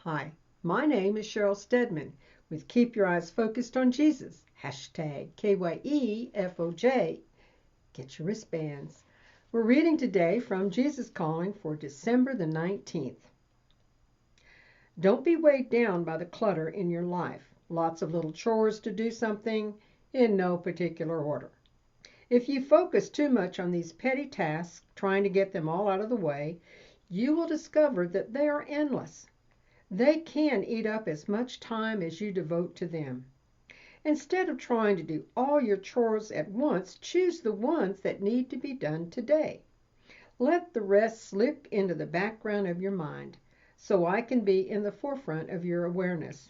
Hi, my name is Sheryl Stedman with Keep Your Eyes Focused on Jesus, hashtag KYEFOJ. Get your wristbands. We're reading today from Jesus Calling for December the 19th. Don't be weighed down by the clutter in your life. Lots of little chores to do something in no particular order. If you focus too much on these petty tasks, trying to get them all out of the way, you will discover that they are endless. They can eat up as much time as you devote to them. Instead of trying to do all your chores at once, choose the ones that need to be done today. Let the rest slip into the background of your mind so I can be in the forefront of your awareness.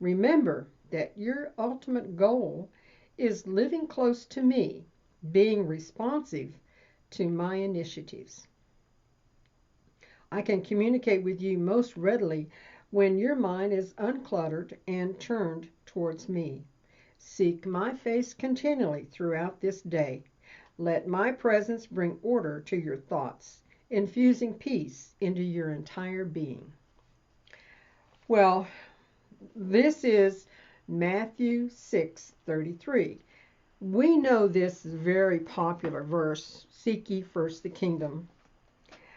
Remember that your ultimate goal is living close to me, being responsive to my initiatives. I can communicate with you most readily when your mind is uncluttered and turned towards me. Seek my face continually throughout this day. Let my presence bring order to your thoughts, infusing peace into your entire being. Well, this is Matthew 6:33. We know this very popular verse, seek ye first the kingdom.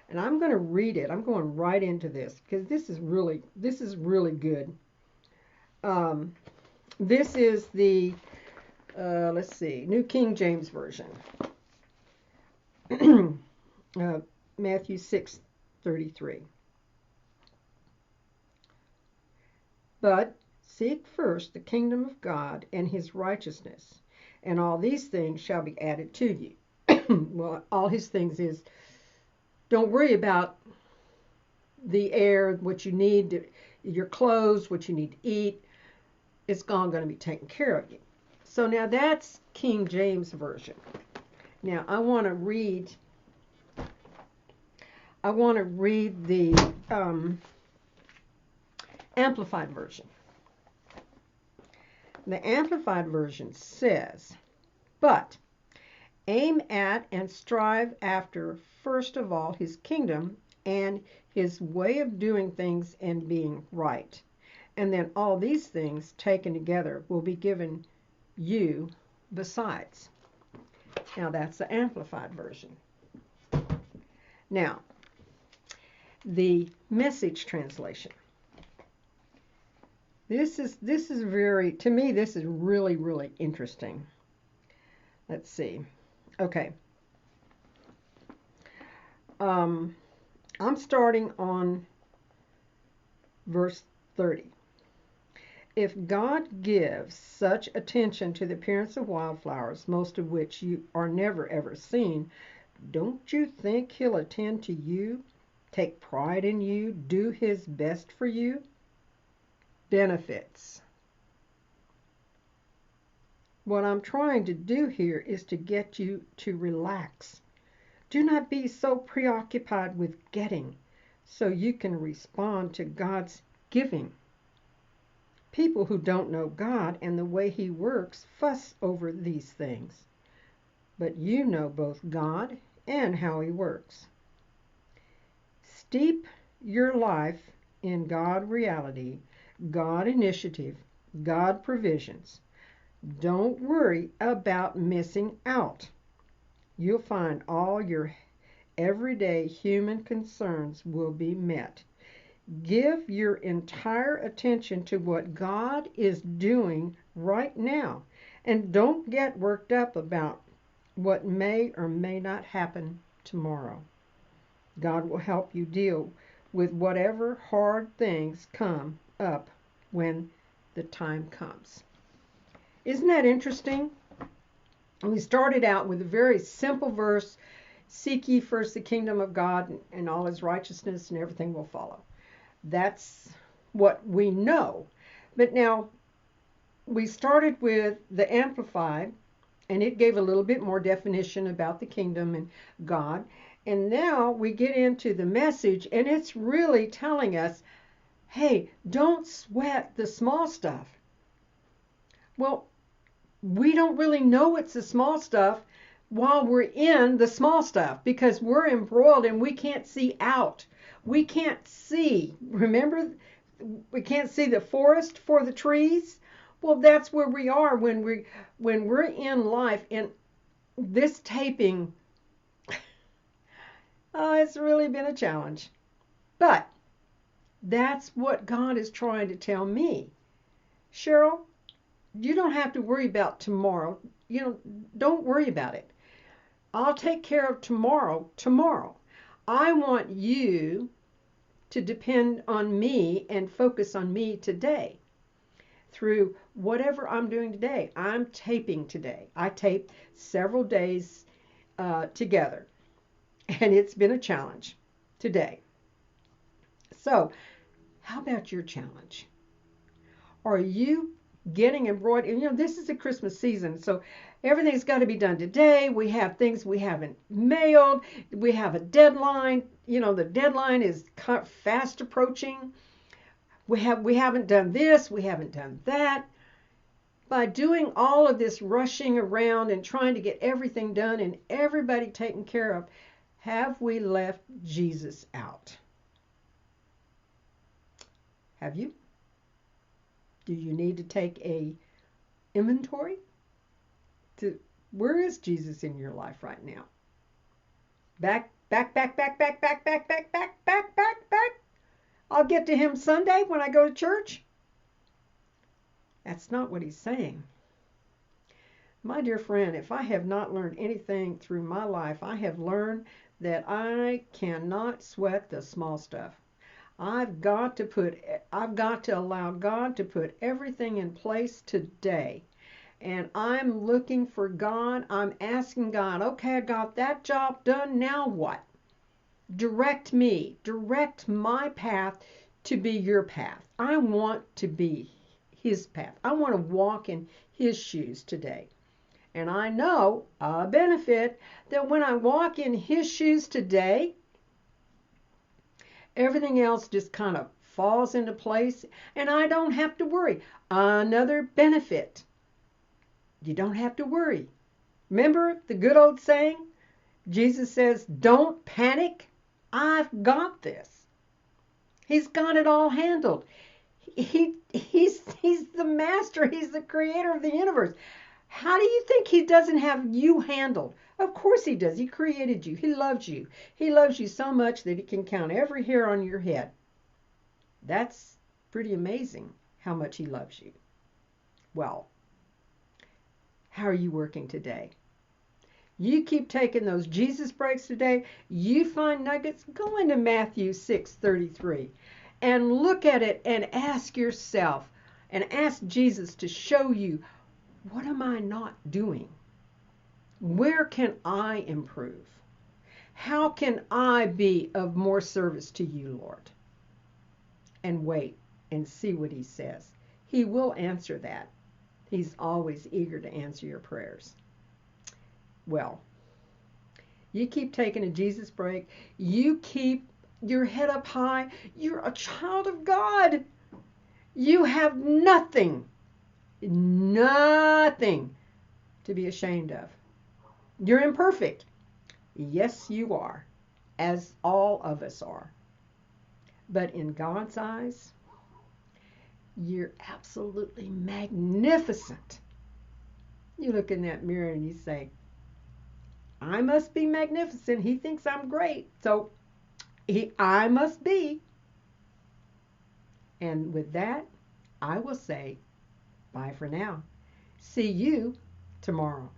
And I'm going to read it. I'm going right into this because this is really good. This is the New King James Version. Matthew 6:33. But seek first the kingdom of God and his righteousness, and all these things shall be added to you. Well, all his things is, don't worry about the air, what you need, your clothes, what you need to eat. It's all going to be taken care of you. So now that's King James Version. Now I want to read the Amplified Version. The Amplified Version says, but aim at and strive after, first of all, his kingdom and his way of doing things and being right. And then all these things taken together will be given you besides. Now that's the Amplified Version. Now, the Message translation. This is very, to me, this is really, really interesting. Let's see. Okay. I'm starting on verse 30. If God gives such attention to the appearance of wildflowers, most of which you are never ever seen, don't you think he'll attend to you, take pride in you, do his best for you? Benefits. What I'm trying to do here is to get you to relax. Do not be so preoccupied with getting so you can respond to God's giving. People who don't know God and the way he works fuss over these things. But you know both God and how he works. Steep your life in God reality, God initiative, God provisions. Don't worry about missing out. You'll find all your everyday human concerns will be met. Give your entire attention to what God is doing right now, and don't get worked up about what may or may not happen tomorrow. God will help you deal with whatever hard things come up when the time comes. Isn't that interesting? We started out with a very simple verse, seek ye first the kingdom of God and all his righteousness, and everything will follow. That's what we know. But now we started with the Amplified, and it gave a little bit more definition about the kingdom and God. And now we get into the Message, and it's really telling us, hey, don't sweat the small stuff. Well, we don't really know it's the small stuff while we're in the small stuff because we're embroiled and we can't see out. We can't see. Remember, we can't see the forest for the trees. Well, that's where we are when we're in life. And this taping, oh, it's really been a challenge. But that's what God is trying to tell me. Sheryl, you don't have to worry about tomorrow. Don't worry about it. I'll take care of tomorrow. I want you to depend on me and focus on me today. Through whatever I'm doing today. I'm taping today. I taped several days together, and it's been a challenge today. So, how about your challenge? Are you getting embroidered? This is a Christmas season, so everything's got to be done today. We have things we haven't mailed. We have a deadline. The deadline is fast approaching. We haven't done this, we haven't done that. By doing all of this rushing around and trying to get everything done and everybody taken care of, have we left Jesus out? Have you? Do you need to take a inventory? Where is Jesus in your life right now? Back. I'll get to him Sunday when I go to church. That's not what he's saying. My dear friend, if I have not learned anything through my life, I have learned that I cannot sweat the small stuff. I've got to allow God to put everything in place today. And I'm looking for God. I'm asking God, okay, I got that job done. Now what? Direct me. Direct my path to be your path. I want to be his path. I want to walk in his shoes today. And I know a benefit that when I walk in his shoes today, everything else just kind of falls into place and I don't have to worry. Another benefit. You don't have to worry. Remember the good old saying? Jesus says, don't panic. I've got this. He's got it all handled. He's the master. He's the creator of the universe. How do you think he doesn't have you handled? Of course he does. He created you. He loves you. He loves you so much that he can count every hair on your head. That's pretty amazing how much he loves you. Well, how are you working today? You keep taking those Jesus breaks today. You find nuggets. Go into Matthew 6:33 and look at it and ask yourself and ask Jesus to show you, what am I not doing? Where can I improve? How can I be of more service to you, Lord? And wait and see what he says. He will answer that. He's always eager to answer your prayers. Well, you keep taking a Jesus break. You keep your head up high. You're a child of God. You have nothing to be ashamed of. You're imperfect. Yes, you are, as all of us are. But in God's eyes, you're absolutely magnificent. You look in that mirror and you say, I must be magnificent. He thinks I'm great, so I must be. And with that, I will say bye for now. See you tomorrow.